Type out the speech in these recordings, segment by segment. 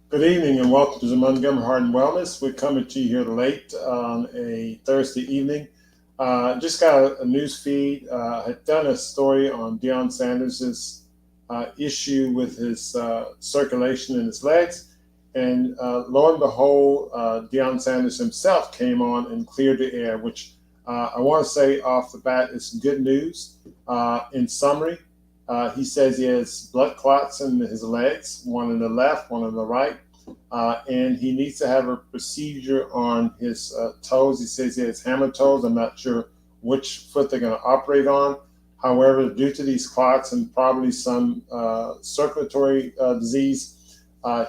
Good evening and welcome to the Montgomery Heart Wellness. We're coming to you here late on a Thursday evening. Just got a news feed. Had done a story on Deion Sanders' issue with his circulation in his legs. And lo and behold, Deion Sanders himself came on and cleared the air, which I want to say off the bat is good news. In summary, he says he has blood clots in his legs, one in the left, one in the right, and he needs to have a procedure on his toes. He says he has hammer toes. I'm not sure which foot they're going to operate on. However, due to these clots and probably some circulatory disease,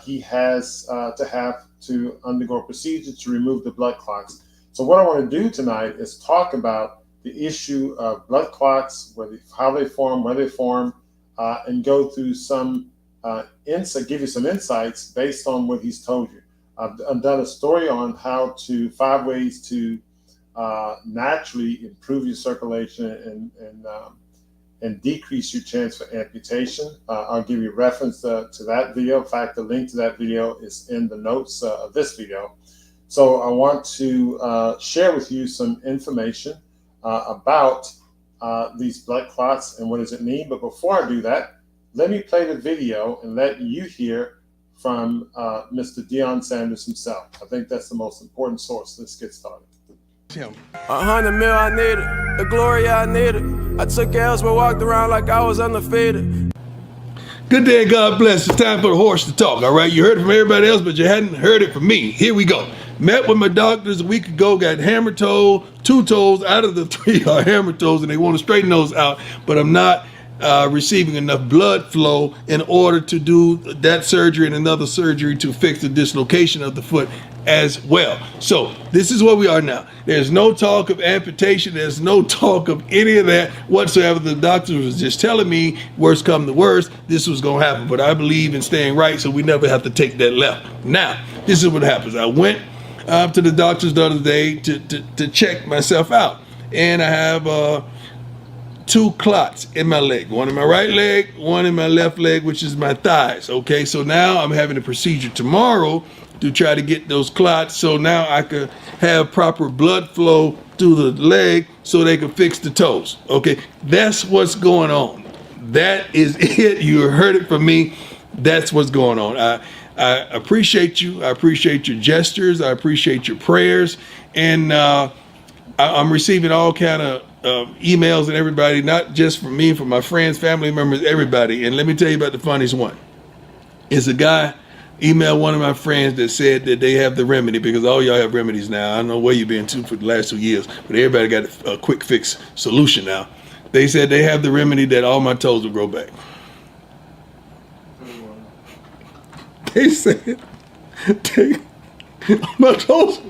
he has to have to undergo a procedure to remove the blood clots. So what I want to do tonight is talk about the issue of blood clots, how they form, where they form, and go through some give you some insights based on what he's told you. I've done a story on 5 ways to naturally improve your circulation and decrease your chance for amputation. I'll give you reference to that video. In fact, the link to that video is in the notes of this video. So I want to share with you some information about these blood clots and what does it mean. But before I do that, let me play the video and let you hear from Mr. Deion Sanders himself. I think that's the most important source. Let's get started. 100 mil I needed, the glory I needed. I took L's but walked around like I was undefeated. Good day, God bless. It's time for the horse to talk, all right? You heard it from everybody else, but you hadn't heard it from me. Here we go. Met with my doctors a week ago, got hammer toe, 2 toes out of the 3 are hammer toes, and they want to straighten those out, but I'm not receiving enough blood flow in order to do that surgery and another surgery to fix the dislocation of the foot as well. So this is where we are now. There's no talk of amputation. There's no talk of any of that whatsoever. The doctor was just telling me, worst come to worst, this was going to happen. But I believe in staying right, so we never have to take that left. Now, this is what happens. I went to the doctors the other day to check myself out. And I have 2 clots in my leg, one in my right leg, one in my left leg, which is my thighs. Okay, so now I'm having a procedure tomorrow to try to get those clots, so now I could have proper blood flow through the leg so they can fix the toes. Okay, that's what's going on. That is it. You heard it from me. That's what's going on. I appreciate you. I appreciate your gestures. I appreciate your prayers. And I'm receiving all kind of emails and everybody, not just from me, from my friends, family members, everybody. And let me tell you about the funniest one. It's a guy emailed one of my friends that said that they have the remedy, because all y'all have remedies now. I don't know where you've been to for the last 2 years, but everybody got a quick fix solution now. They said they have the remedy that all my toes will grow back. They said, my toes.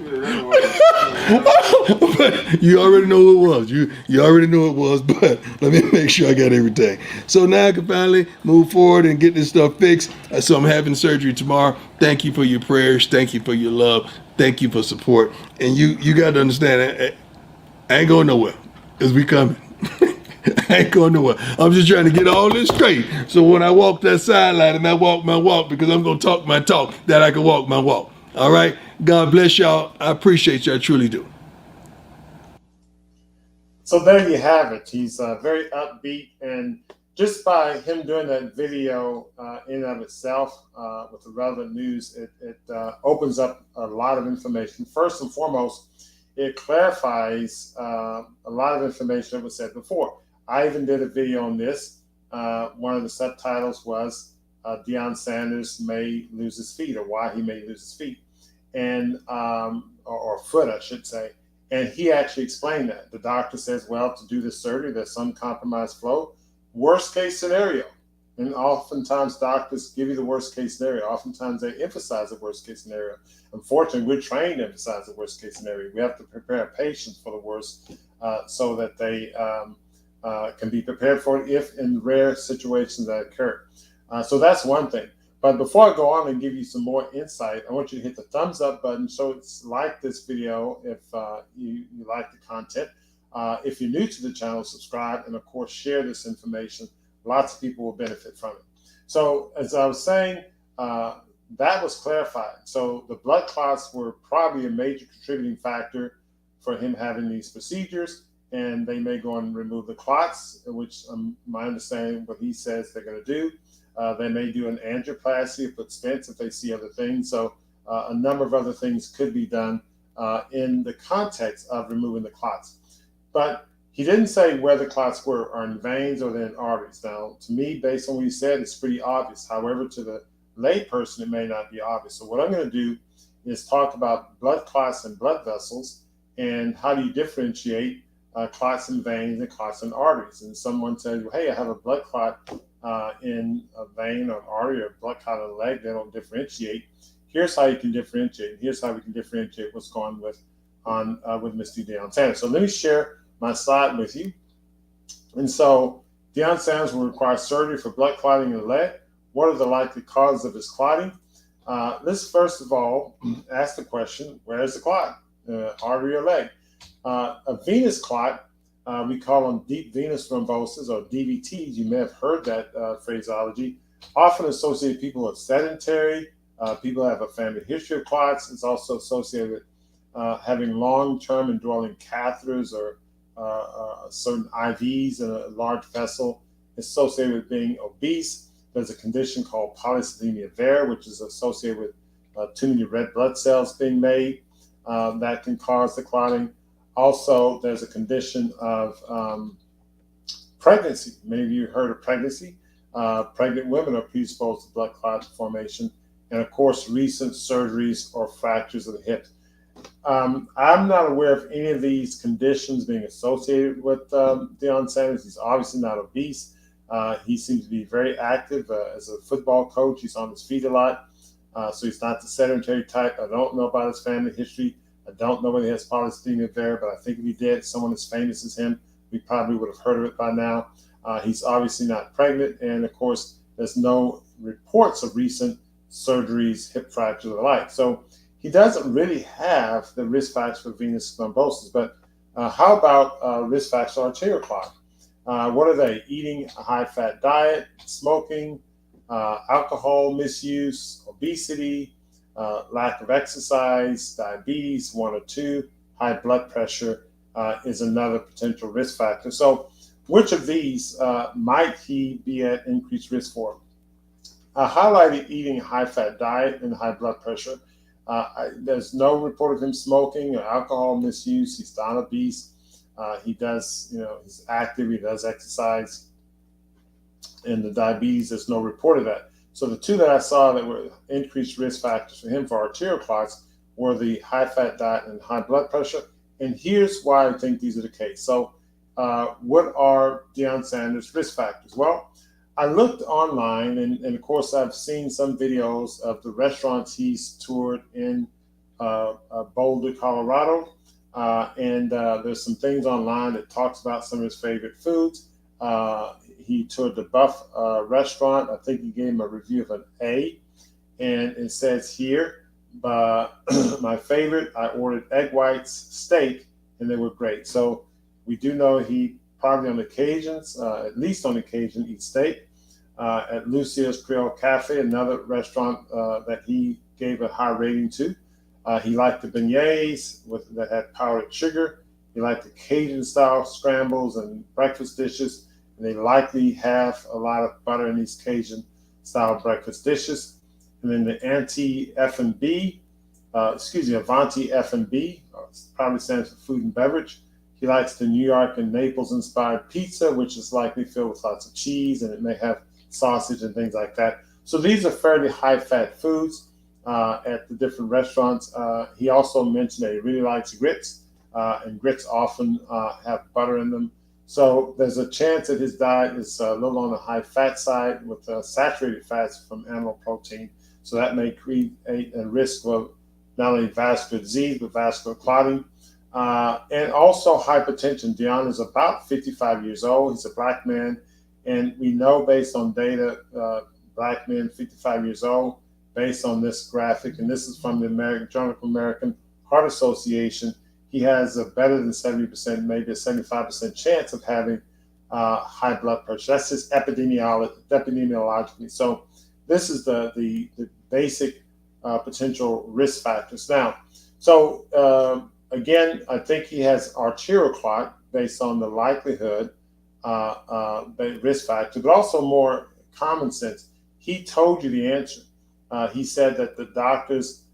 But you already know who it was. You already knew it was, but let me make sure I got everything. So now I can finally move forward and get this stuff fixed. So I'm having surgery tomorrow. Thank you for your prayers. Thank you for your love. Thank you for support. And you got to understand, I ain't going nowhere, because we coming. I ain't going nowhere. I'm just trying to get all this straight. So when I walk that sideline and I walk my walk, because I'm going to talk my talk, that I can walk my walk. All right? God bless y'all. I appreciate you. I truly do. So there you have it. He's very upbeat, and just by him doing that video in and of itself with the relevant news, it opens up a lot of information. First and foremost, it clarifies a lot of information that was said before. I even did a video on this. One of the subtitles was Deion Sanders may lose his feet, or why he may lose his feet, and or foot, I should say. And he actually explained that. The doctor says, well, to do this surgery, there's some compromised flow. Worst case scenario. And oftentimes doctors give you the worst case scenario. Oftentimes they emphasize the worst case scenario. Unfortunately, we're trained to emphasize the worst case scenario. We have to prepare patients for the worst so that they can be prepared for it if in rare situations that occur. So that's one thing. But before I go on and give you some more insight, I want you to hit the thumbs up button. So it's like this video if you like the content. If you're new to the channel, subscribe, and of course, share this information. Lots of people will benefit from it. So as I was saying, that was clarified. So the blood clots were probably a major contributing factor for him having these procedures, and they may go and remove the clots, which my understanding what he says they're going to do. They may do an angioplasty, put stents if they see other things. So a number of other things could be done in the context of removing the clots. But he didn't say where the clots were, are in veins or they're in arteries. Now, to me, based on what he said, it's pretty obvious. However, to the lay person, it may not be obvious. So what I'm going to do is talk about blood clots and blood vessels and how do you differentiate clots in veins and clots in arteries. And someone says, well, hey, I have a blood clot in a vein or an artery or a blood clot in a leg. They don't differentiate. Here's how you can differentiate. Here's how we can differentiate what's going on with Mr. Deion Sanders. So let me share my slide with you. And so Deion Sanders will require surgery for blood clotting in the leg. What are the likely causes of his clotting? Let's first of all ask the question, where is the clot? Artery or leg? A venous clot, we call them deep venous thrombosis or DVTs. You may have heard that phraseology. Often associated with people who are sedentary, people who have a family history of clots. It's also associated with having long-term indwelling catheters or certain IVs in a large vessel. It's associated with being obese. There's a condition called polycythemia vera, which is associated with too many red blood cells being made that can cause the clotting. Also, there's a condition of pregnancy. Many of you heard of pregnancy. Pregnant women are predisposed to blood clot formation. And of course, recent surgeries or fractures of the hip. I'm not aware of any of these conditions being associated with Deion Sanders. He's obviously not obese. He seems to be very active as a football coach. He's on his feet a lot. So he's not the sedentary type. I don't know about his family history. I don't know whether he has polycythemia vera, but I think if he did, someone as famous as him, we probably would have heard of it by now. He's obviously not pregnant. And of course, there's no reports of recent surgeries, hip fractures, or the like. So he doesn't really have the risk factors for venous thrombosis. But how about risk factors for arterial clot? What are they? Eating a high-fat diet, smoking, alcohol misuse, obesity, lack of exercise, diabetes, 1 or 2, high blood pressure is another potential risk factor. So which of these might he be at increased risk for? I highlighted eating a high-fat diet and high blood pressure. There's no report of him smoking or alcohol misuse. He's not obese. He does, he's active. He does exercise. And the diabetes, there's no report of that. So the two that I saw that were increased risk factors for him for arterial clots were the high-fat diet and high blood pressure. And here's why I think these are the case. So what are Deion Sanders' risk factors? Well, I looked online, and of course, I've seen some videos of the restaurants he's toured in Boulder, Colorado. And there's some things online that talks about some of his favorite foods. He toured the Buff restaurant. I think he gave him a review of an A. And it says here, my favorite, I ordered egg whites, steak, and they were great. So we do know he probably on occasions, at least on occasion, eats steak. At Lucia's Creole Cafe, another restaurant that he gave a high rating to. He liked the beignets that had powdered sugar. He liked the Cajun-style scrambles and breakfast dishes. And they likely have a lot of butter in these Cajun-style breakfast dishes. And then the Avanti F&B, probably stands for food and beverage. He likes the New York and Naples-inspired pizza, which is likely filled with lots of cheese, and it may have sausage and things like that. So these are fairly high-fat foods at the different restaurants. He also mentioned that he really likes grits, and grits often have butter in them. So there's a chance that his diet is a little on the high-fat side with saturated fats from animal protein. So that may create a risk of not only vascular disease, but vascular clotting. And also hypertension. Deion is about 55 years old. He's a black man. And we know based on data, black men 55 years old, based on this graphic, and this is from the American Journal of American Heart Association, he has a better than 70%, maybe a 75% chance of having high blood pressure. That's just epidemiologically. So this is the basic potential risk factors. Now, so again, I think he has arterial clot based on the likelihood risk factor, but also more common sense. He told you the answer. He said that the doctors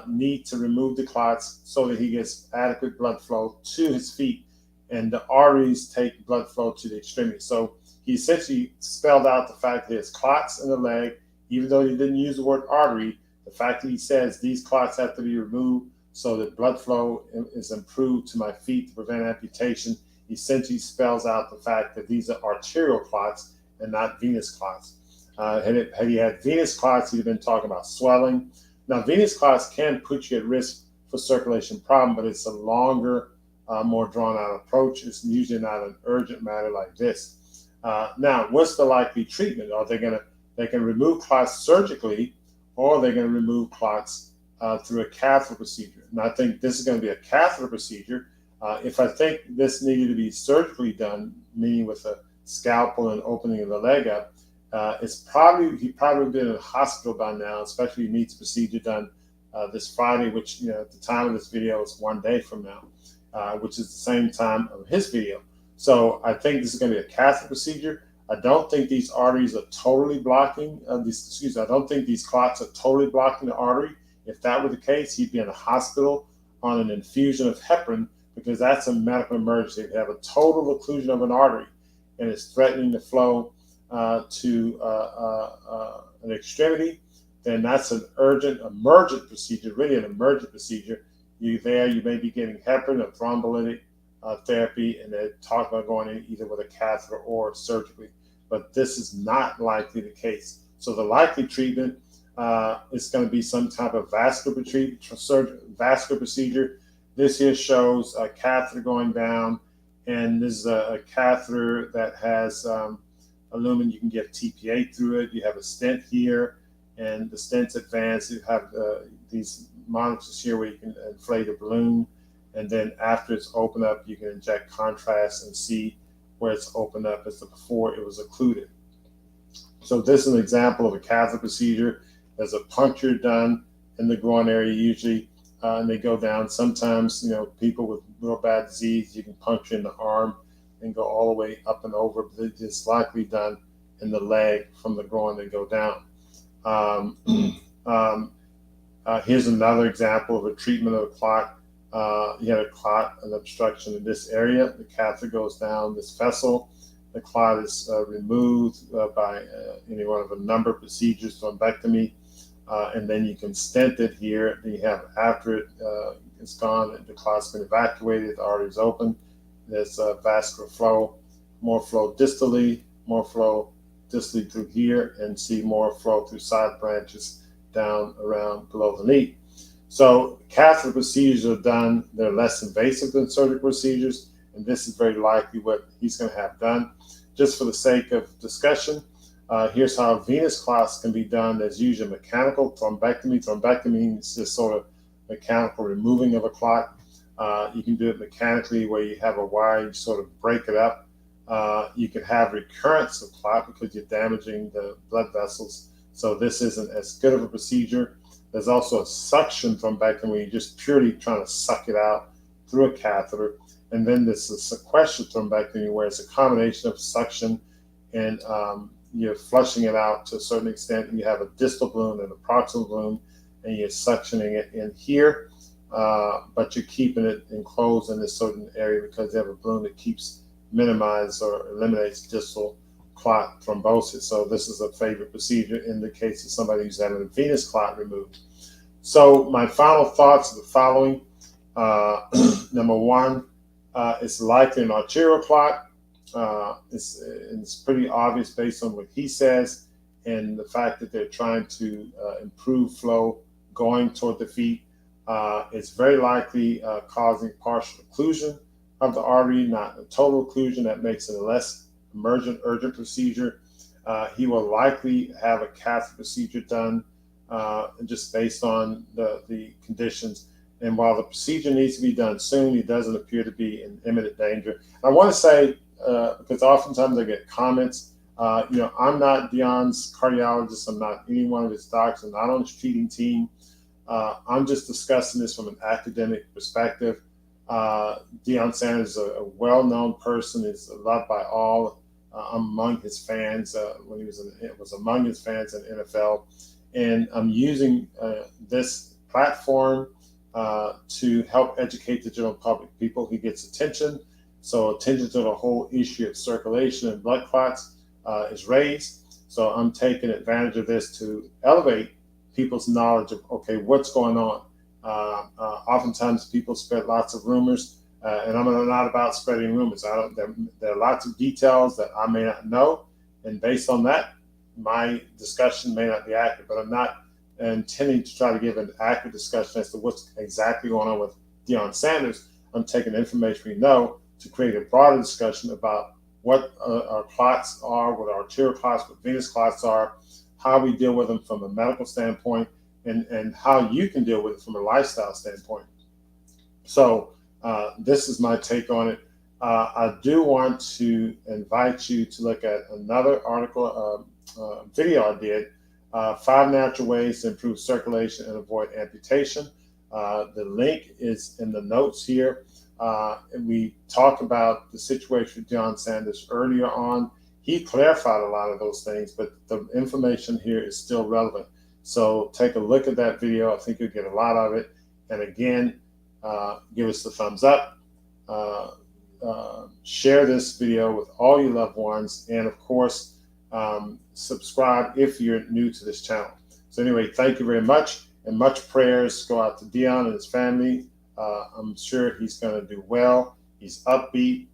need to remove the clots so that he gets adequate blood flow to his feet, and the arteries take blood flow to the extremity. So he essentially spelled out the fact that there's clots in the leg, even though he didn't use the word artery. The fact that he says these clots have to be removed so that blood flow is improved to my feet to prevent amputation, essentially spells out the fact that these are arterial clots and not venous clots. Had he had venous clots, he'd have been talking about swelling. Now, venous clots can put you at risk for circulation problem, but it's a longer, more drawn-out approach. It's usually not an urgent matter like this. Now, what's the likely treatment? Are they can remove clots surgically, or they're going to remove clots through a catheter procedure? And I think this is going to be a catheter procedure. If I think this needed to be surgically done, meaning with a scalpel and opening of the leg up, he probably been in a hospital by now, especially if he needs a procedure done this Friday, which at the time of this video is 1 day from now, which is the same time of his video. So I think this is going to be a catheter procedure. I don't think these arteries are totally blocking I don't think these clots are totally blocking the artery. If that were the case, he'd be in a hospital on an infusion of heparin, because that's a medical emergency. If you have a total occlusion of an artery and it's threatening the flow to an extremity, then that's an emergent procedure, really an emergent procedure. You may be getting heparin or thrombolytic therapy, and they talk about going in either with a catheter or surgically. But this is not likely the case. So the likely treatment is going to be some type of vascular procedure. This here shows a catheter going down, and this is a catheter that has aluminum. You can get TPA through it. You have a stent here, and the stent's advanced. You have these monitors here where you can inflate a balloon, and then after it's opened up, you can inject contrast and see where it's opened up as before it was occluded. So this is an example of a catheter procedure. There's a puncture done in the groin area usually, and they go down. Sometimes, people with real bad disease, you can puncture in the arm and go all the way up and over, but it's likely done in the leg from the groin and go down. Here's another example of a treatment of a clot. You had a clot, an obstruction in this area. The catheter goes down this vessel. The clot is removed by any one of a number of procedures, thrombectomy, and then you can stent it here. Then you have, after it's gone, the clot's been evacuated, the artery's open. There's vascular flow, more flow distally through here, and see more flow through side branches down around below the knee. So catheter procedures are done. They're less invasive than surgical procedures, and this is very likely what he's going to have done. Just for the sake of discussion, here's how venous clots can be done. There's usually mechanical thrombectomy. Thrombectomy is just sort of mechanical removing of a clot. You can do it mechanically where you have a wire, you sort of break it up. You can have recurrence of clot because you're damaging the blood vessels. So this isn't as good of a procedure. There's also a suction thrombectomy where you're just purely trying to suck it out through a catheter. And then there's a sequential thrombectomy where it's a combination of suction and you're flushing it out to a certain extent, and you have a distal balloon and a proximal balloon, and you're suctioning it in here, but you're keeping it enclosed in this certain area because you have a balloon that minimizes or eliminates distal clot thrombosis. So this is a favorite procedure in the case of somebody who's having a venous clot removed. So my final thoughts are the following. Number one, it's likely an arterial clot. It's pretty obvious based on what he says and the fact that they're trying to improve flow going toward the feet. It's very likely causing partial occlusion of the artery, not a total occlusion. That makes it a less urgent procedure. He will likely have a catheter procedure done just based on the conditions. And while the procedure needs to be done soon, he doesn't appear to be in imminent danger. I want to say, because oftentimes I get comments, I'm not Deion's cardiologist. I'm not any one of his doctors. I'm not on his treating team. I'm just discussing this from an academic perspective. Deion Sanders is a well-known person. He's loved by all. Among his fans when he was among his fans in NFL, and I'm using this platform to help educate the general public. People, he gets attention, so attention to the whole issue of circulation and blood clots is raised. So I'm taking advantage of this to elevate people's knowledge of, okay, what's going on. Oftentimes people spread lots of rumors, and I'm not about spreading rumors. There are lots of details that I may not know, and based on that, my discussion may not be accurate, but I'm not intending to try to give an accurate discussion as to what's exactly going on with Deion Sanders. I'm taking information we know to create a broader discussion about what our clots are, what our arterial clots, what venous clots are, how we deal with them from a medical standpoint, and how you can deal with it from a lifestyle standpoint. So this is my take on it. I do want to invite you to look at another article, video I did, 5 natural ways to improve circulation and avoid amputation. The link is in the notes here. And we talked about the situation with Deion Sanders earlier on. He clarified a lot of those things, but the information here is still relevant. So take a look at that video. I think you'll get a lot of it. And again, give us the thumbs up. Share this video with all your loved ones. And of course, subscribe if you're new to this channel. So anyway, thank you very much. And much prayers go out to Deion and his family. I'm sure he's going to do well. He's upbeat.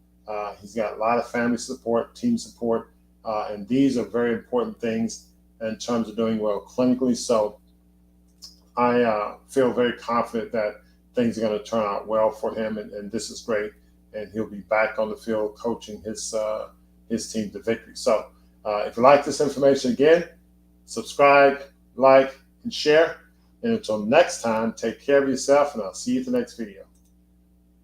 He's got a lot of family support, team support. And these are very important things in terms of doing well clinically. So I feel very confident that things are going to turn out well for him. And this is great. And he'll be back on the field coaching his team to victory. So if you like this information, again, subscribe, like, and share. And until next time, take care of yourself, and I'll see you at the next video.